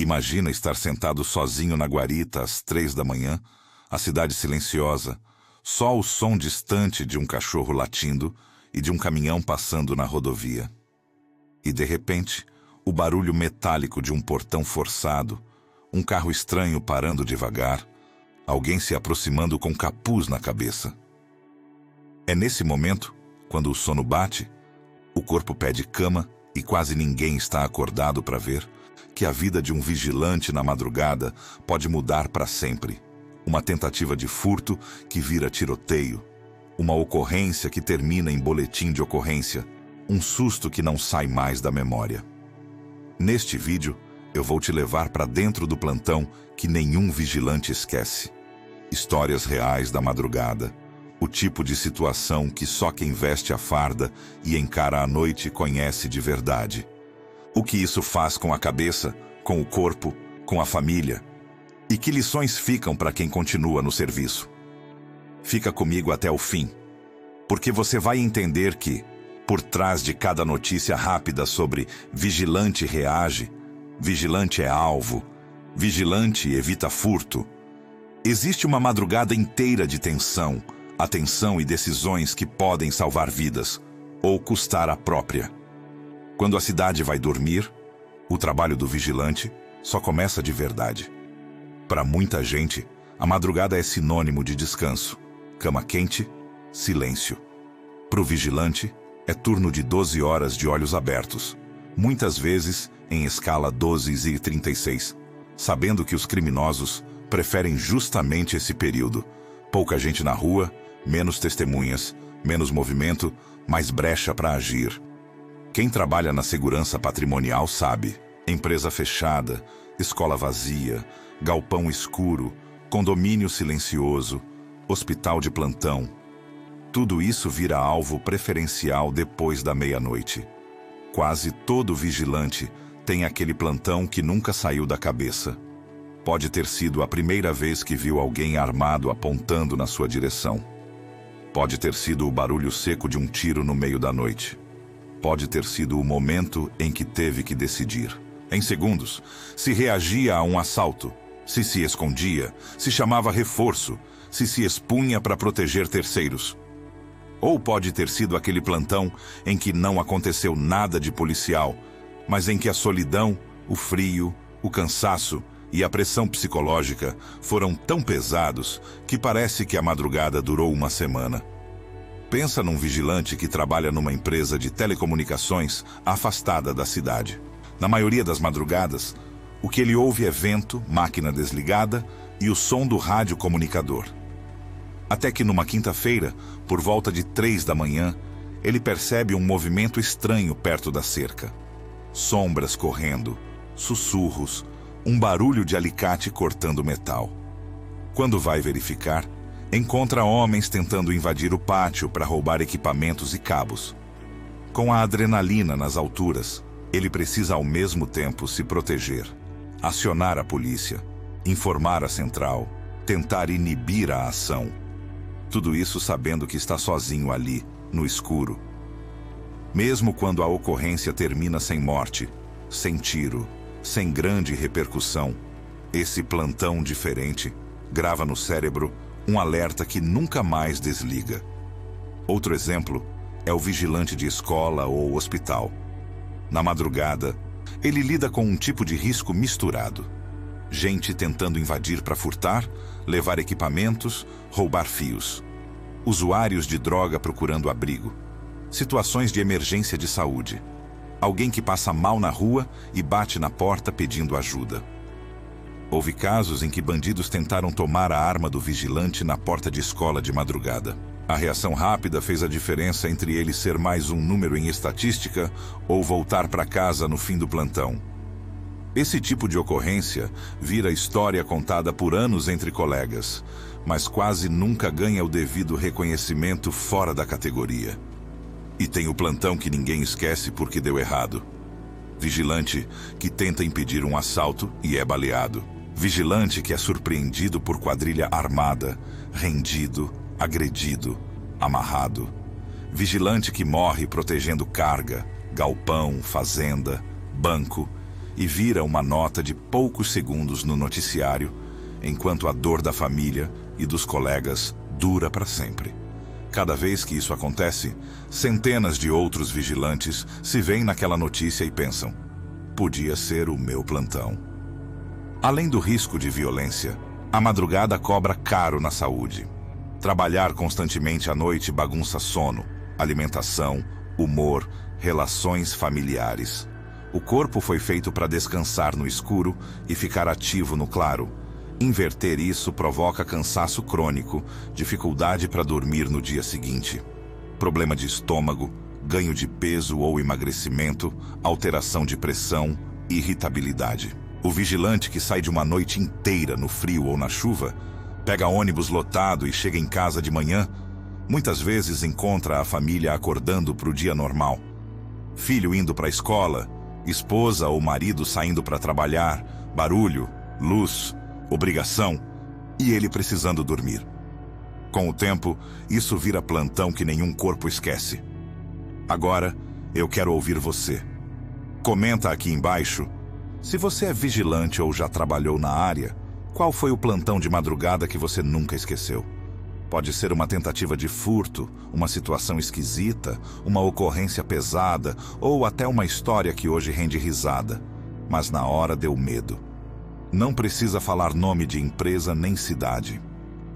Imagina estar sentado sozinho na guarita às 3 da manhã, a cidade silenciosa, só o som distante de um cachorro latindo e de um caminhão passando na rodovia. E, de repente, o barulho metálico de um portão forçado, um carro estranho parando devagar, alguém se aproximando com capuz na cabeça. É nesse momento, quando o sono bate, o corpo pede cama e quase ninguém está acordado para ver que a vida de um vigilante na madrugada pode mudar para sempre. Uma tentativa de furto que vira tiroteio, uma ocorrência que termina em boletim de ocorrência, um susto que não sai mais da memória. Neste vídeo, eu vou te levar para dentro do plantão que nenhum vigilante esquece. Histórias reais da madrugada, o tipo de situação que só quem veste a farda e encara a noite conhece de verdade. O que isso faz com a cabeça, com o corpo, com a família? E que lições ficam para quem continua no serviço? Fica comigo até o fim, porque você vai entender que, por trás de cada notícia rápida sobre vigilante reage, vigilante é alvo, vigilante evita furto, existe uma madrugada inteira de tensão, atenção e decisões que podem salvar vidas ou custar a própria. Quando a cidade vai dormir, o trabalho do vigilante só começa de verdade. Para muita gente, a madrugada é sinônimo de descanso, cama quente, silêncio. Para o vigilante, é turno de 12 horas de olhos abertos, muitas vezes em escala 12 e 36, sabendo que os criminosos preferem justamente esse período. Pouca gente na rua, menos testemunhas, menos movimento, mais brecha para agir. Quem trabalha na segurança patrimonial sabe: empresa fechada, escola vazia, galpão escuro, condomínio silencioso, hospital de plantão. Tudo isso vira alvo preferencial depois da meia-noite. Quase todo vigilante tem aquele plantão que nunca saiu da cabeça. Pode ter sido a primeira vez que viu alguém armado apontando na sua direção. Pode ter sido o barulho seco de um tiro no meio da noite. Pode ter sido o momento em que teve que decidir, em segundos, se reagia a um assalto, se escondia, se chamava reforço, se expunha para proteger terceiros. Ou pode ter sido aquele plantão em que não aconteceu nada de policial, mas em que a solidão, o frio, o cansaço e a pressão psicológica foram tão pesados que parece que a madrugada durou uma semana. Pensa num vigilante que trabalha numa empresa de telecomunicações afastada da cidade. Na maioria das madrugadas, o que ele ouve é vento, máquina desligada e o som do rádio comunicador. Até que numa quinta-feira, por volta de 3 da manhã, ele percebe um movimento estranho perto da cerca. Sombras correndo, sussurros, um barulho de alicate cortando metal. Quando vai verificar, encontra homens tentando invadir o pátio para roubar equipamentos e cabos. Com a adrenalina nas alturas, ele precisa ao mesmo tempo se proteger, acionar a polícia, informar a central, tentar inibir a ação. Tudo isso sabendo que está sozinho ali, no escuro. Mesmo quando a ocorrência termina sem morte, sem tiro, sem grande repercussão, esse plantão diferente grava no cérebro um alerta que nunca mais desliga. Outro exemplo é o vigilante de escola ou hospital. Na madrugada, ele lida com um tipo de risco misturado. Gente tentando invadir para furtar, levar equipamentos, roubar fios. Usuários de droga procurando abrigo. Situações de emergência de saúde. Alguém que passa mal na rua e bate na porta pedindo ajuda. Houve casos em que bandidos tentaram tomar a arma do vigilante na porta de escola de madrugada. A reação rápida fez a diferença entre ele ser mais um número em estatística ou voltar para casa no fim do plantão. Esse tipo de ocorrência vira história contada por anos entre colegas, mas quase nunca ganha o devido reconhecimento fora da categoria. E tem o plantão que ninguém esquece porque deu errado. Vigilante que tenta impedir um assalto e é baleado. Vigilante que é surpreendido por quadrilha armada, rendido, agredido, amarrado. Vigilante que morre protegendo carga, galpão, fazenda, banco e vira uma nota de poucos segundos no noticiário, enquanto a dor da família e dos colegas dura para sempre. Cada vez que isso acontece, centenas de outros vigilantes se veem naquela notícia e pensam: podia ser o meu plantão. Além do risco de violência, a madrugada cobra caro na saúde. Trabalhar constantemente à noite bagunça sono, alimentação, humor, relações familiares. O corpo foi feito para descansar no escuro e ficar ativo no claro. Inverter isso provoca cansaço crônico, dificuldade para dormir no dia seguinte, problema de estômago, ganho de peso ou emagrecimento, alteração de pressão, irritabilidade. O vigilante que sai de uma noite inteira no frio ou na chuva, pega ônibus lotado e chega em casa de manhã, muitas vezes encontra a família acordando para o dia normal. Filho indo para a escola, esposa ou marido saindo para trabalhar, barulho, luz, obrigação, e ele precisando dormir. Com o tempo, isso vira plantão que nenhum corpo esquece. Agora, eu quero ouvir você. Comenta aqui embaixo, se você é vigilante ou já trabalhou na área, qual foi o plantão de madrugada que você nunca esqueceu? Pode ser uma tentativa de furto, uma situação esquisita, uma ocorrência pesada ou até uma história que hoje rende risada, mas na hora deu medo. Não precisa falar nome de empresa nem cidade.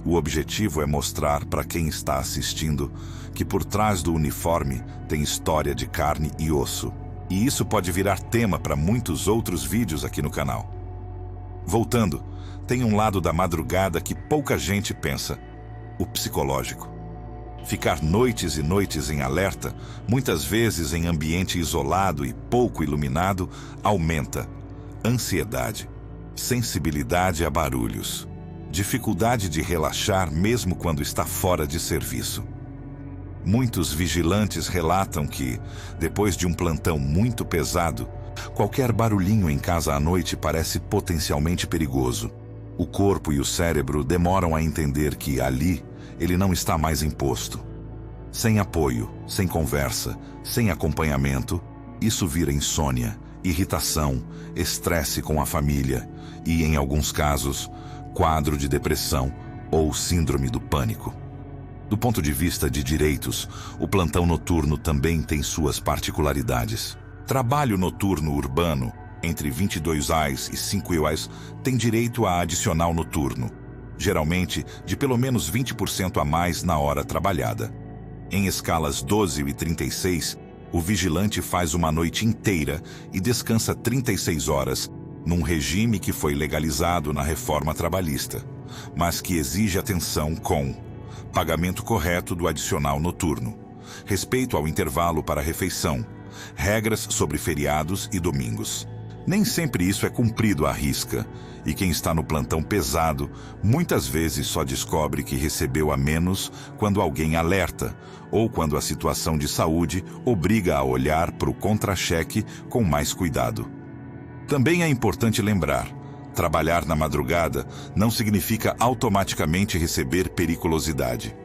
O objetivo é mostrar para quem está assistindo que por trás do uniforme tem história de carne e osso. E isso pode virar tema para muitos outros vídeos aqui no canal. Voltando, tem um lado da madrugada que pouca gente pensa: o psicológico. Ficar noites e noites em alerta, muitas vezes em ambiente isolado e pouco iluminado, aumenta ansiedade, sensibilidade a barulhos, dificuldade de relaxar mesmo quando está fora de serviço. Muitos vigilantes relatam que, depois de um plantão muito pesado, qualquer barulhinho em casa à noite parece potencialmente perigoso. O corpo e o cérebro demoram a entender que ali ele não está mais em posto. Sem apoio, sem conversa, sem acompanhamento, isso vira insônia, irritação, estresse com a família e, em alguns casos, quadro de depressão ou síndrome do pânico. Do ponto de vista de direitos, o plantão noturno também tem suas particularidades. Trabalho noturno urbano, entre 22 AIs e 5 UAs, tem direito a adicional noturno, geralmente de pelo menos 20% a mais na hora trabalhada. Em escalas 12 e 36, o vigilante faz uma noite inteira e descansa 36 horas, num regime que foi legalizado na reforma trabalhista, mas que exige atenção com pagamento correto do adicional noturno, respeito ao intervalo para refeição, regras sobre feriados e domingos. Nem sempre isso é cumprido à risca, e quem está no plantão pesado muitas vezes só descobre que recebeu a menos quando alguém alerta ou quando a situação de saúde obriga a olhar para o contra-cheque com mais cuidado. Também é importante lembrar, trabalhar na madrugada não significa automaticamente receber periculosidade.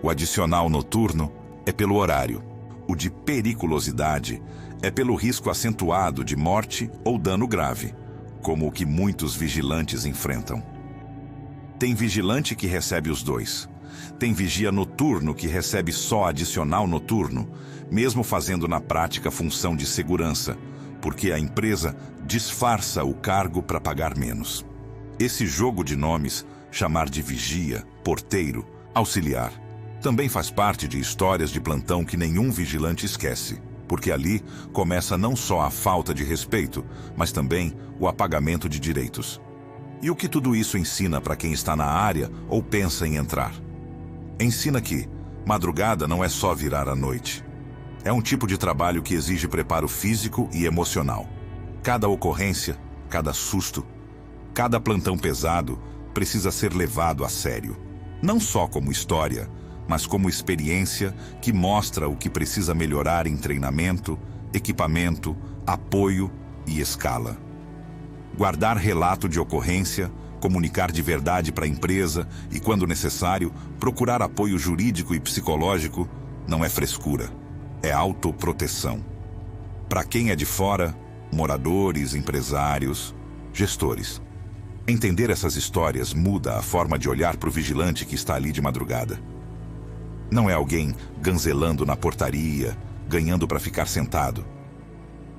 O adicional noturno é pelo horário. O de periculosidade é pelo risco acentuado de morte ou dano grave, como o que muitos vigilantes enfrentam. Tem vigilante que recebe os dois. Tem vigia noturno que recebe só adicional noturno, mesmo fazendo na prática função de segurança, porque a empresa disfarça o cargo para pagar menos. Esse jogo de nomes, chamar de vigia, porteiro, auxiliar, também faz parte de histórias de plantão que nenhum vigilante esquece, porque ali começa não só a falta de respeito, mas também o apagamento de direitos. E o que tudo isso ensina para quem está na área ou pensa em entrar? Ensina que madrugada não é só virar à noite. É um tipo de trabalho que exige preparo físico e emocional. Cada ocorrência, cada susto, cada plantão pesado precisa ser levado a sério. Não só como história, mas como experiência que mostra o que precisa melhorar em treinamento, equipamento, apoio e escala. Guardar relato de ocorrência, comunicar de verdade para a empresa e, quando necessário, procurar apoio jurídico e psicológico não é frescura, é autoproteção. Para quem é de fora, moradores, empresários, gestores. Entender essas histórias muda a forma de olhar para o vigilante que está ali de madrugada. Não é alguém ganzelando na portaria, ganhando para ficar sentado.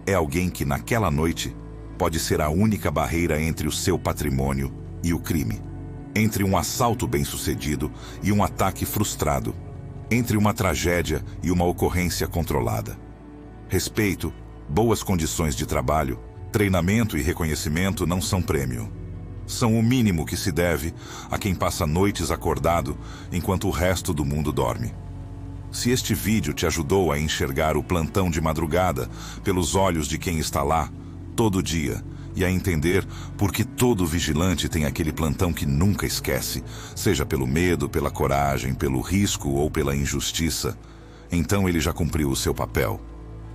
É alguém que naquela noite pode ser a única barreira entre o seu patrimônio e o crime. Entre um assalto bem-sucedido e um ataque frustrado. Entre uma tragédia e uma ocorrência controlada. Respeito, boas condições de trabalho, treinamento e reconhecimento não são prêmio. São o mínimo que se deve a quem passa noites acordado enquanto o resto do mundo dorme. Se este vídeo te ajudou a enxergar o plantão de madrugada pelos olhos de quem está lá todo dia e a entender por que todo vigilante tem aquele plantão que nunca esquece, seja pelo medo, pela coragem, pelo risco ou pela injustiça, então ele já cumpriu o seu papel.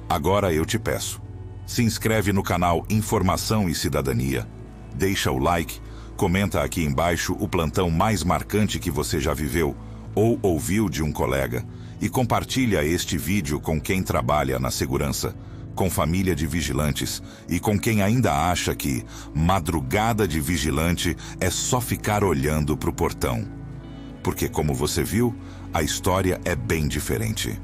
Agora eu te peço, se inscreve no canal Informação e Cidadania, deixa o like, comenta aqui embaixo o plantão mais marcante que você já viveu ou ouviu de um colega e compartilha este vídeo com quem trabalha na segurança, com família de vigilantes e com quem ainda acha que madrugada de vigilante é só ficar olhando para o portão. Porque, como você viu, a história é bem diferente.